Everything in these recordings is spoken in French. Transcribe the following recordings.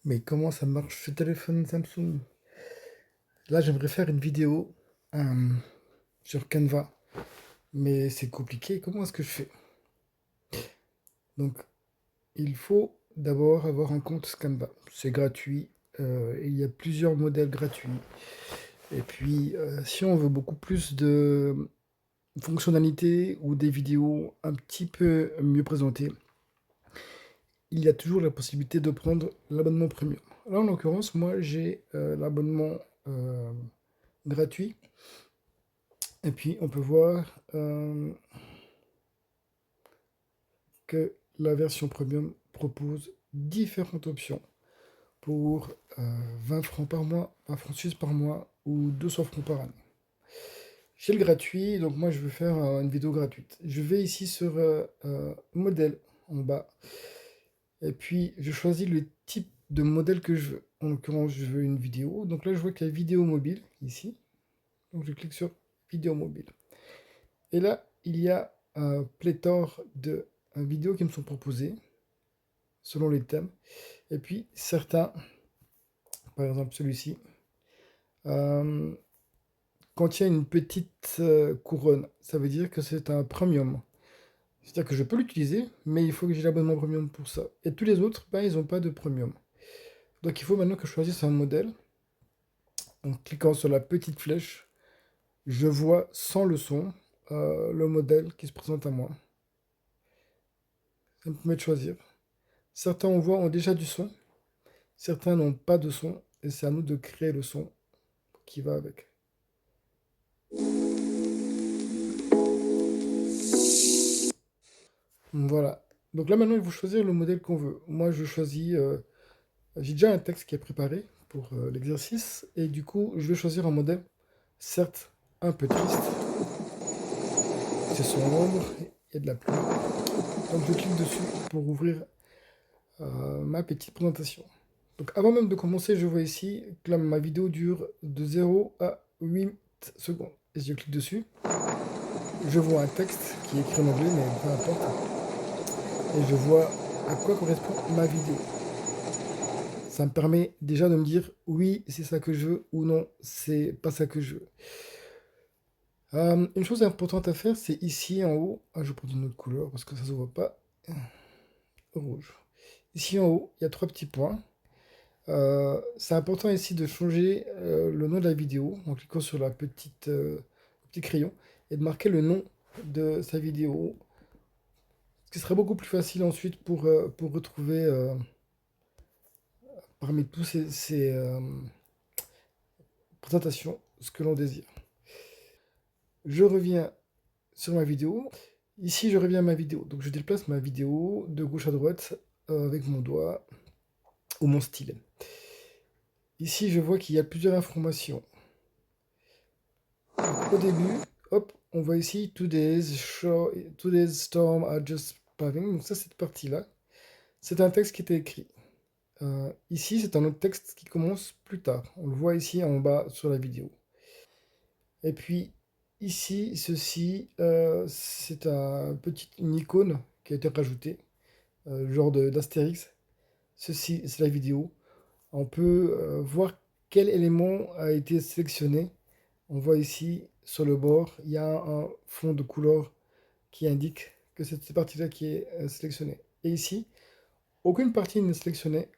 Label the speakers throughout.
Speaker 1: Mais comment ça marche ce téléphone Samsung? Là, j'aimerais faire une vidéo euh, sur Canva, mais c'est compliqué. Comment est-ce que je fais? Donc, il faut d'abord avoir un compte Canva. C'est gratuit. Il y a plusieurs modèles gratuits. Et puis, si on veut beaucoup plus de fonctionnalités ou des vidéos un petit peu mieux présentées, il y a toujours la possibilité de prendre l'abonnement premium. Là, en l'occurrence, moi, j'ai l'abonnement gratuit. Et puis, on peut voir que la version premium propose différentes options pour 20 francs par mois, 20 francs suisses par mois ou 200 francs par année. J'ai le gratuit, donc moi je veux faire une vidéo gratuite. Je vais ici sur modèle en bas et puis je choisis le type de modèle que je veux. En l'occurrence, je veux une vidéo. Donc là, je vois qu'il y a vidéo mobile ici. Donc je clique sur vidéo mobile. Et là, il y a un pléthore de vidéos qui me sont proposées selon les thèmes. Et puis certains, par exemple celui-ci, euh, contient une petite couronne. Ça veut dire que c'est un premium. C'est-à-dire que je peux l'utiliser, mais il faut que j'ai l'abonnement premium pour ça. Et tous les autres, ben, ils n'ont pas de premium. Donc il faut maintenant que je choisisse un modèle. En cliquant sur la petite flèche, je vois sans le son le modèle qui se présente à moi. Ça me permet de choisir. Certains, on voit, ont déjà du son. Certains n'ont pas de son. Et c'est à nous de créer le son qui va avec. Voilà. Donc là maintenant, il faut choisir le modèle qu'on veut. Moi, je choisis. J'ai déjà un texte qui est préparé pour l'exercice. Et du coup, je vais choisir un modèle, certes un peu triste. C'est sombre, il y a de la pluie. Donc je clique dessus pour ouvrir ma petite présentation. Donc avant même de commencer, je vois ici que là, ma vidéo dure de 0 à 8 secondes. Et si je clique dessus, je vois un texte qui est écrit en anglais, mais peu importe. Et je vois à quoi correspond ma vidéo. Ça me permet déjà de me dire oui, c'est ça que je veux ou non, c'est pas ça que je veux. Une chose importante à faire, c'est ici en haut. Ah, je vais prendre une autre couleur parce que ça se voit pas. Rouge. Ici en haut, il y a trois petits points. C'est important ici de changer le nom de la vidéo en cliquant sur la petite, le petit crayon et de marquer le nom de sa vidéo. Ce qui serait beaucoup plus facile ensuite pour retrouver parmi tous ces présentations ce que l'on désire. Je reviens sur ma vidéo. Ici, je reviens à ma vidéo. Donc, je déplace ma vidéo de gauche à droite avec mon doigt ou mon stylet. Ici, je vois qu'il y a plusieurs informations. Donc, au début, hop, on voit ici Today's storm are just passing. Donc ça, cette partie-là, c'est un texte qui était écrit. Ici, c'est un autre texte qui commence plus tard. On le voit ici en bas sur la vidéo. Et puis ici, ceci, c'est une icône qui a été rajoutée, genre d'Astérix. Ceci, c'est la vidéo. On peut voir quel élément a été sélectionné. On voit ici, sur le bord, il y a un fond de couleur qui indique que c'est cette partie-là qui est sélectionnée. Et ici, aucune partie n'est sélectionnée.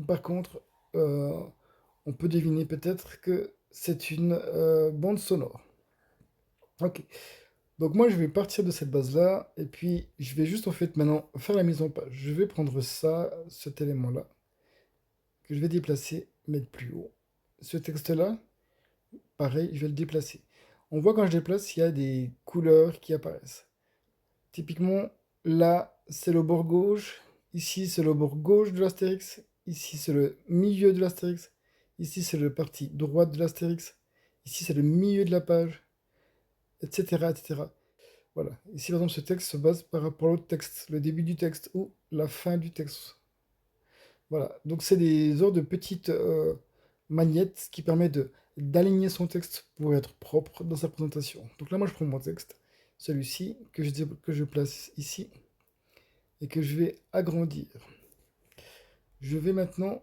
Speaker 1: Par contre, euh, on peut deviner peut-être que c'est une bande sonore. Ok. Donc moi, je vais partir de cette base-là, et puis je vais juste en fait maintenant faire la mise en page. Je vais prendre ça, cet élément-là, que je vais déplacer, mettre plus haut. Ce texte-là, pareil, je vais le déplacer. On voit quand je déplace, il y a des couleurs qui apparaissent. Typiquement, là, c'est le bord gauche. Ici, c'est le bord gauche de l'astérix. Ici, c'est le milieu de l'astérix. Ici, c'est la partie droite de l'astérix. Ici, c'est le milieu de la page, etc., etc. Voilà. Ici, par exemple, ce texte se base par rapport à l'autre texte, le début du texte ou la fin du texte. Voilà. Donc, c'est des sortes de petites magnettes qui permettent d'aligner son texte pour être propre dans sa présentation. Donc là, moi, je prends mon texte, celui-ci, que je place ici et que je vais agrandir. Je vais maintenant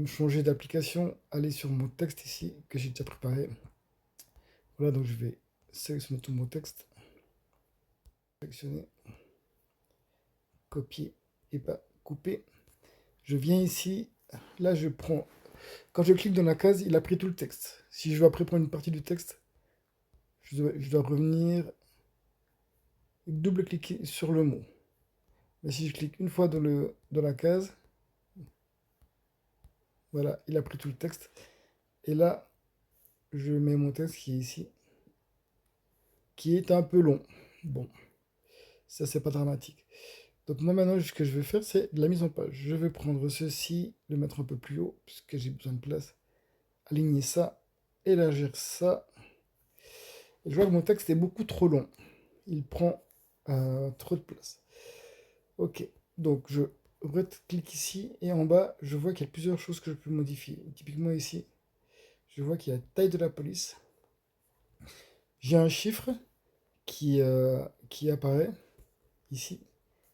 Speaker 1: changer d'application, aller sur mon texte ici, que j'ai déjà préparé. Voilà, donc je vais sélectionner tout mon texte, sélectionner, copier et pas couper. Je viens ici, là je prends, quand je clique dans la case, il a pris tout le texte. Si je veux après prendre une partie du texte, je dois revenir, double-cliquer sur le mot. Mais si je clique une fois dans la case, voilà, il a pris tout le texte. Et là, je mets mon texte qui est ici, qui est un peu long. Bon, ça c'est pas dramatique. Donc moi maintenant, ce que je vais faire, c'est de la mise en page. Je vais prendre ceci, le mettre un peu plus haut, puisque j'ai besoin de place. Aligner ça, élargir ça. Et je vois que mon texte est beaucoup trop long. Il prend trop de place. Ok, donc je clique ici, et en bas, je vois qu'il y a plusieurs choses que je peux modifier. Typiquement ici, je vois qu'il y a la taille de la police. J'ai un chiffre qui apparaît ici,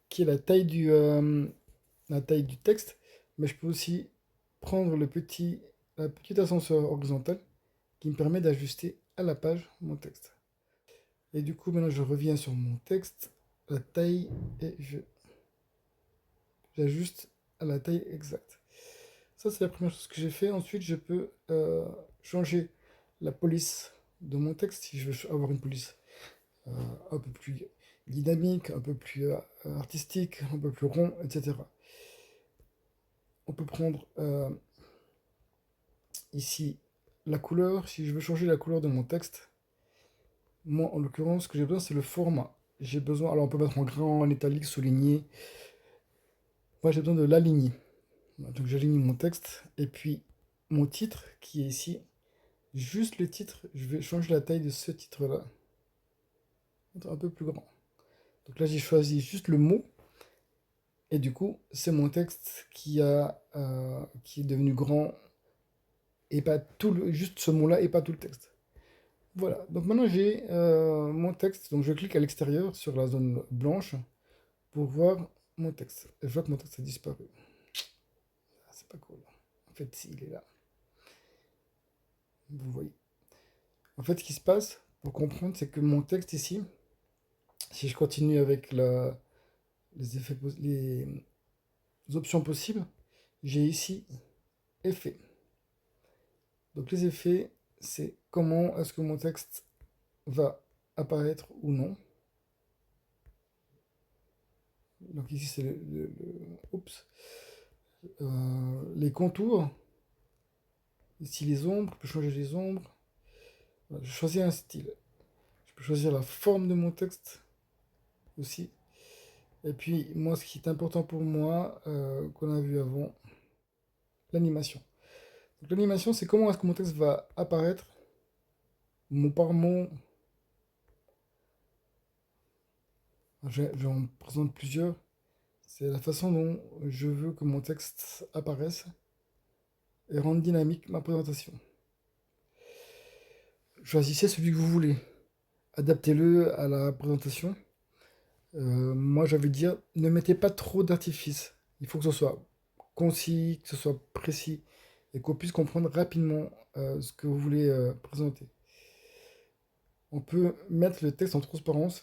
Speaker 1: qui est la taille du texte, mais je peux aussi prendre la petite ascenseur horizontal qui me permet d'ajuster à la page mon texte. Et du coup, maintenant, je reviens sur mon texte, la taille, et j'ajuste à la taille exacte. Ça, c'est la première chose que j'ai fait. Ensuite, je peux changer la police de mon texte si je veux avoir une police euh, un peu plus dynamique, un peu plus artistique, un peu plus rond, etc. On peut prendre ici la couleur. Si je veux changer la couleur de mon texte, moi en l'occurrence, ce que j'ai besoin, c'est le format. J'ai besoin, alors on peut mettre en grand, en italique, souligné. Moi j'ai besoin de l'aligner. Donc j'aligne mon texte et puis mon titre qui est ici. Juste le titre, je vais changer la taille de ce titre-là. Un peu plus grand. Donc là j'ai choisi juste le mot. Et du coup, c'est mon texte qui est devenu grand et pas juste ce mot-là et pas tout le texte. Voilà, donc maintenant j'ai mon texte, donc je clique à l'extérieur sur la zone blanche pour voir mon texte. Et je vois que mon texte a disparu. Ah, c'est pas cool. En fait, si, il est là. Vous voyez. En fait, ce qui se passe, pour comprendre, c'est que mon texte ici, si je continue avec les options possibles, j'ai ici effet. Donc les effets, c'est comment est-ce que mon texte va apparaître ou non. Donc ici, c'est oups. Les contours. Ici, les ombres. Je peux changer les ombres. Voilà, je choisis un style. Je peux choisir la forme de mon texte aussi. Et puis, moi, ce qui est important pour moi, qu'on a vu avant, l'animation. Donc, l'animation, c'est comment est-ce que mon texte va apparaître, mot par mot. J'en présente plusieurs. C'est la façon dont je veux que mon texte apparaisse et rendre dynamique ma présentation. Choisissez celui que vous voulez. Adaptez-le à la présentation. Moi, j'avais dire, ne mettez pas trop d'artifice. Il faut que ce soit concis, que ce soit précis et qu'on puisse comprendre rapidement ce que vous voulez présenter. On peut mettre le texte en transparence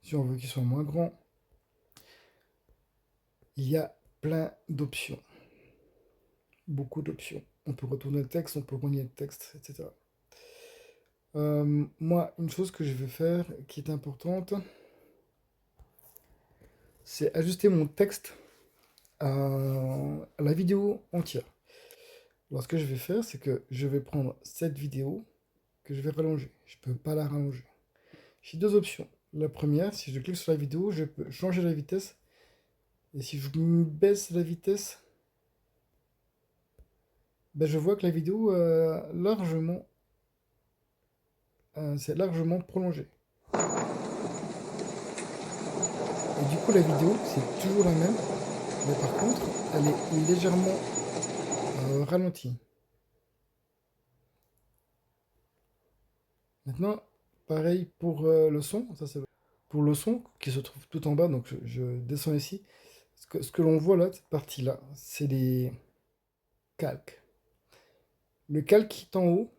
Speaker 1: si on veut qu'il soit moins grand. Il y a plein d'options, beaucoup d'options. On peut retourner le texte, on peut relier le texte, etc. Moi, une chose que je vais faire qui est importante, c'est ajuster mon texte à la vidéo entière. Alors, ce que je vais faire, c'est que je vais prendre cette vidéo que je vais rallonger. Je ne peux pas la rallonger. J'ai deux options. La première, si je clique sur la vidéo, je peux changer la vitesse. Et si je baisse la vitesse, ben je vois que la vidéo c'est largement prolongé. Et du coup, la vidéo, c'est toujours la même. Mais par contre, elle est légèrement ralentie. Maintenant, pareil pour le son. Ça, c'est pour le son qui se trouve tout en bas. Donc, je descends ici. Ce que l'on voit là, cette partie-là, c'est calque. Le calque qui est en haut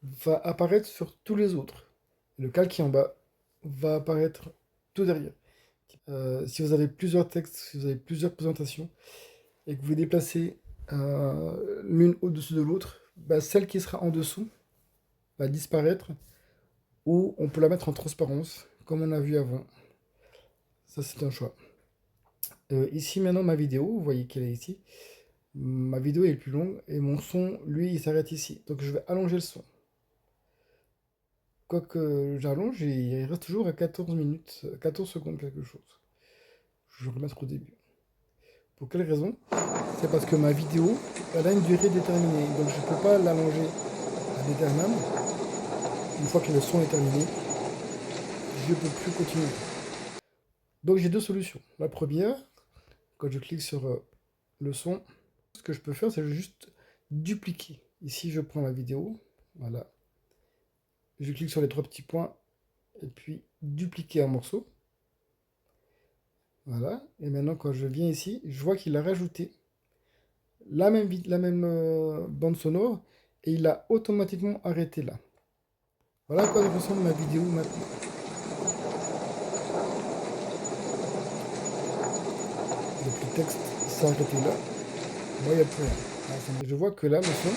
Speaker 1: va apparaître sur tous les autres. Le calque qui est en bas va apparaître tout derrière. Si vous avez plusieurs textes, si vous avez plusieurs présentations, et que vous déplacez l'une au-dessus de l'autre, bah, celle qui sera en dessous va disparaître, ou on peut la mettre en transparence, comme on a vu avant. Ça, c'est un choix. Ici, maintenant, ma vidéo, vous voyez qu'elle est ici. Ma vidéo est plus longue, et mon son, lui, il s'arrête ici. Donc, je vais allonger le son. Quoique j'allonge, il reste toujours à 14 minutes, 14 secondes quelque chose. Je vais remettre au début. Pour quelle raison? C'est parce que ma vidéo, elle a une durée déterminée. Donc, je ne peux pas l'allonger à l'éternel. Une fois que le son est terminé, je ne peux plus continuer. Donc j'ai deux solutions. La première, quand je clique sur le son, ce que je peux faire, c'est juste dupliquer. Ici, je prends la vidéo, voilà. Je clique sur les trois petits points, et puis dupliquer un morceau. Voilà. Et maintenant, quand je viens ici, je vois qu'il a rajouté la même bande sonore, et il a automatiquement arrêté là. Voilà à quoi ressemble ma vidéo maintenant. Donc le texte s'est arrêté là. Moi, il n'y a plus rien. Je vois que là, le son,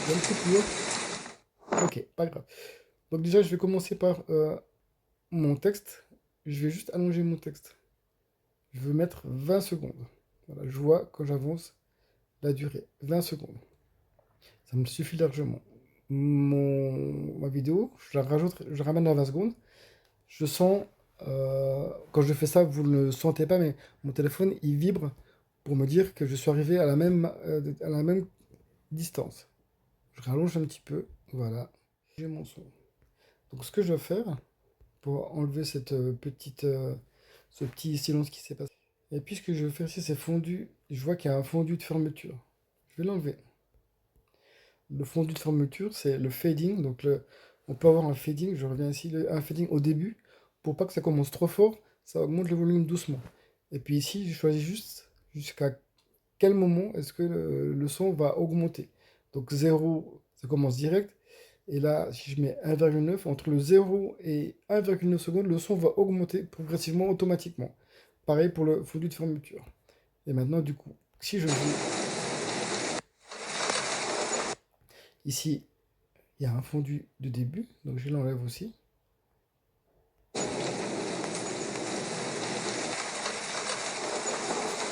Speaker 1: il y a une coupure. Ok, pas grave. Donc déjà, je vais commencer par mon texte. Je vais juste allonger mon texte. Je veux mettre 20 secondes. Voilà, je vois quand j'avance la durée. 20 secondes. Ça me suffit largement. Ma vidéo, je la rajoute, je ramène à 20 secondes. Je sens, quand je fais ça, vous ne le sentez pas, mais mon téléphone, il vibre pour me dire que je suis arrivé à à la même distance. Je rallonge un petit peu, voilà. J'ai mon son. Donc ce que je vais faire, pour enlever ce petit silence qui s'est passé. Et puis ce que je vais faire ici, c'est fondu. Je vois qu'il y a un fondu de fermeture. Je vais l'enlever. Le fondu de fermeture, c'est le fading. Donc on peut avoir un fading, je reviens ici, un fading au début. Pour pas que ça commence trop fort, ça augmente le volume doucement. Et puis ici, je choisis juste jusqu'à quel moment est-ce que le son va augmenter. Donc 0, ça commence direct. Et là, si je mets 1,9, entre le 0 et 1,9 secondes, le son va augmenter progressivement, automatiquement. Pareil pour le fondu de fermeture. Et maintenant, du coup, si je joue, ici, il y a un fondu de début, donc je l'enlève aussi.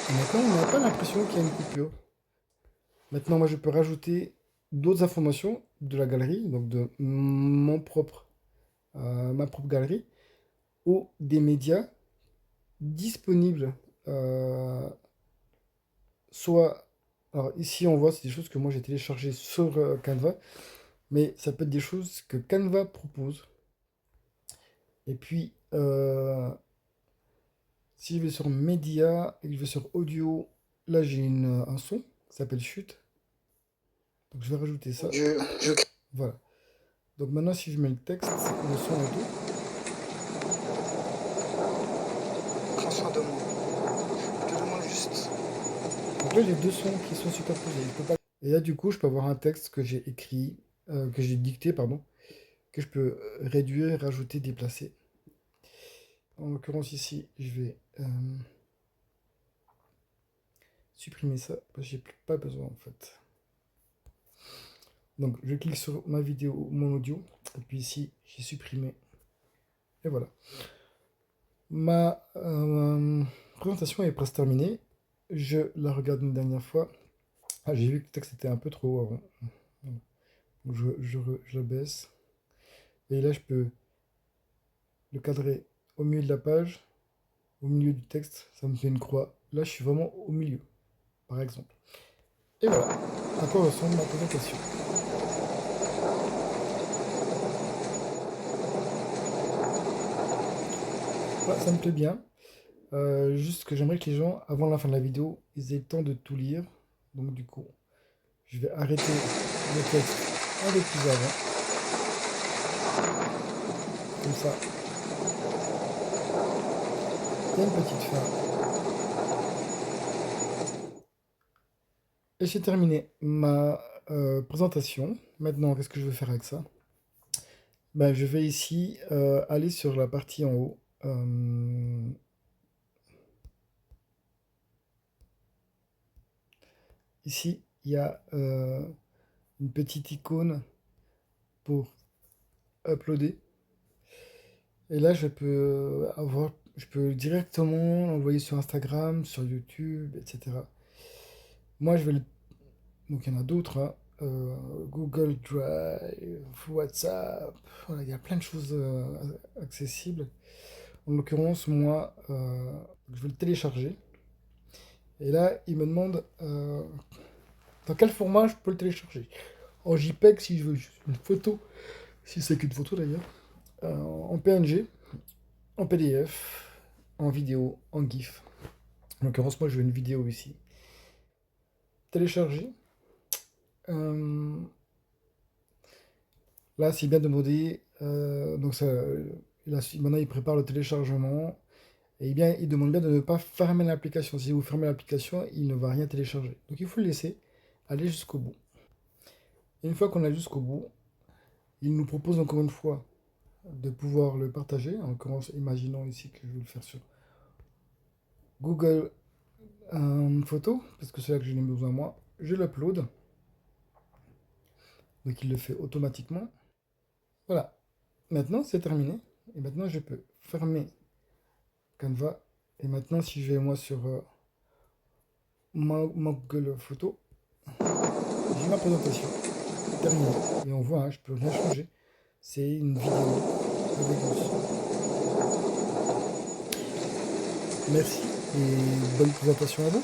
Speaker 1: Et maintenant, on n'a pas l'impression qu'il y a une coupure. Maintenant, moi, je peux rajouter d'autres informations de la galerie, donc de ma propre galerie, ou des médias disponibles, soit, alors ici on voit, c'est des choses que moi j'ai téléchargées sur Canva, mais ça peut être des choses que Canva propose. Et puis, si je vais sur médias et que je vais sur audio, là j'ai un son qui s'appelle chute. Donc je vais rajouter ça. Voilà. Donc maintenant, si je mets le texte, le son et tout. Prends soin de moi. Je te demande juste. Donc là, j'ai deux sons qui sont superposés. Je peux pas... Et là, du coup, je peux avoir un texte que j'ai écrit, que j'ai dicté, pardon, que je peux réduire, rajouter, déplacer. En l'occurrence, ici, je vais supprimer ça, parce que j'ai pas besoin, en fait. Donc, je clique sur ma vidéo, mon audio, et puis ici, j'ai supprimé. Et voilà. Ma présentation est presque terminée. Je la regarde une dernière fois. Ah, j'ai vu que le texte était un peu trop haut avant. Donc je le baisse. Et là, je peux le cadrer au milieu de la page, au milieu du texte. Ça me fait une croix. Là, je suis vraiment au milieu, par exemple. Et voilà à quoi ressemble ma présentation. Voilà, ça me plaît bien. Juste que j'aimerais que les gens, avant la fin de la vidéo, ils aient le temps de tout lire. Donc du coup, je vais arrêter le texte un peu plus avant. Comme ça, il y a une petite fin. Et j'ai terminé ma présentation. Maintenant, qu'est-ce que je vais faire avec ça? Ben, je vais ici aller sur la partie en haut. Ici, il y a une petite icône pour uploader. Et là, je peux directement l'envoyer sur Instagram, sur YouTube, etc. Moi, donc il y en a d'autres, hein. Google Drive, WhatsApp, voilà, il y a plein de choses accessibles. En l'occurrence, moi, je vais le télécharger. Et là, il me demande dans quel format je peux le télécharger. En JPEG, si je veux juste une photo, si c'est qu'une photo d'ailleurs, en PNG, en PDF, en vidéo, en GIF. En l'occurrence, moi, je veux une vidéo ici. Télécharger. Euh, Là, c'est bien demandé. Donc ça, maintenant, il prépare le téléchargement. Et bien, il demande bien de ne pas fermer l'application. Si vous fermez l'application, il ne va rien télécharger. Donc il faut le laisser aller jusqu'au bout. Et une fois qu'on est jusqu'au bout, il nous propose encore une fois de pouvoir le partager. En l'occurrence, imaginons ici que je vais le faire sur Google Photo, parce que c'est là que j'en ai besoin moi. Je l'upload. Donc il le fait automatiquement. Voilà. Maintenant, c'est terminé. Et maintenant, je peux fermer Canva. Et maintenant, si je vais moi sur ma Google Photo, j'ai ma présentation terminée. Et on voit, hein, je peux rien changer. C'est une vidéo avec vous. Merci et bonne présentation à vous.